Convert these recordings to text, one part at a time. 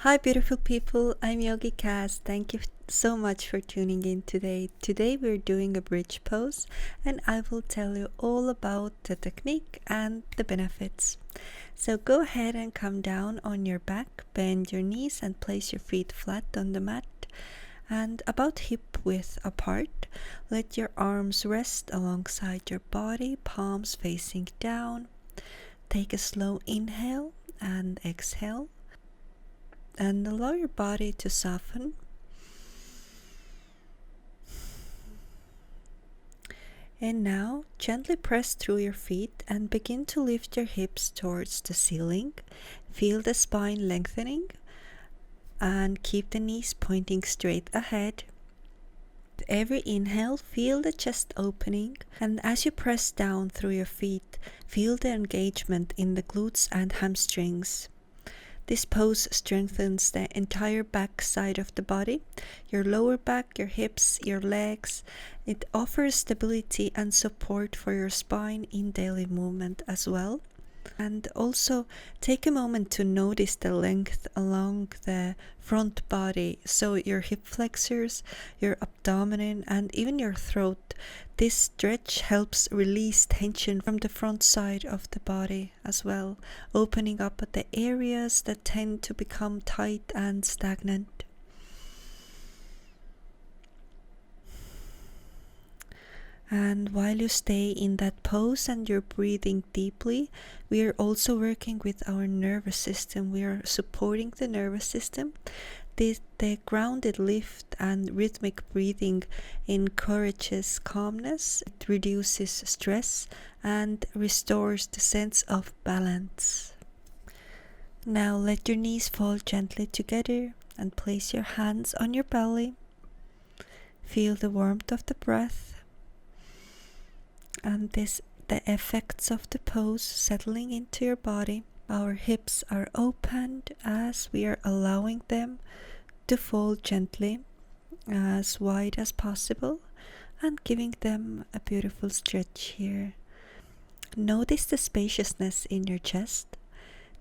Hi beautiful people, I'm Yogi Cas. Thank you so much for tuning in today. Today we're doing a bridge pose and I will tell you all about the technique and the benefits. So go ahead and come down on your back, bend your knees and place your feet flat on the mat and about hip width apart. Let your arms rest alongside your body, palms facing down. Take a slow inhale and exhale. And allow your body to soften. And now gently press through your feet and begin to lift your hips towards the ceiling. Feel the spine lengthening and keep the knees pointing straight ahead. With every inhale, feel the chest opening, and as you press down through your feet, feel the engagement in the glutes and hamstrings. This pose strengthens the entire back side of the body, your lower back, your hips, your legs. It offers stability and support for your spine in daily movement as well. And also take a moment to notice the length along the front body, so your hip flexors, your abdomen and even your throat. This stretch helps release tension from the front side of the body as well, opening up at the areas that tend to become tight and stagnant. And while you stay in that pose and you're breathing deeply, we are also working with our nervous system. We are supporting the nervous system. The grounded lift and rhythmic breathing encourages calmness, it reduces stress and restores the sense of balance. Now let your knees fall gently together and place your hands on your belly. Feel the warmth of the breath. And the effects of the pose settling into your body. Our hips are opened as we are allowing them to fall gently as wide as possible and giving them a beautiful stretch here. Notice the spaciousness in your chest,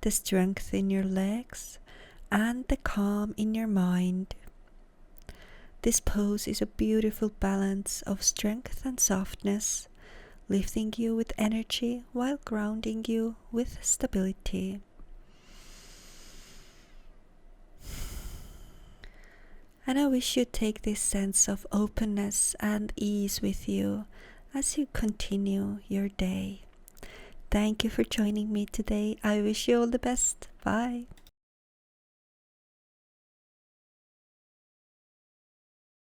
the strength in your legs, and the calm in your mind. This pose is a beautiful balance of strength and softness, lifting you with energy while grounding you with stability. And I wish you take this sense of openness and ease with you as you continue your day. Thank you for joining me today. I wish you all the best. Bye.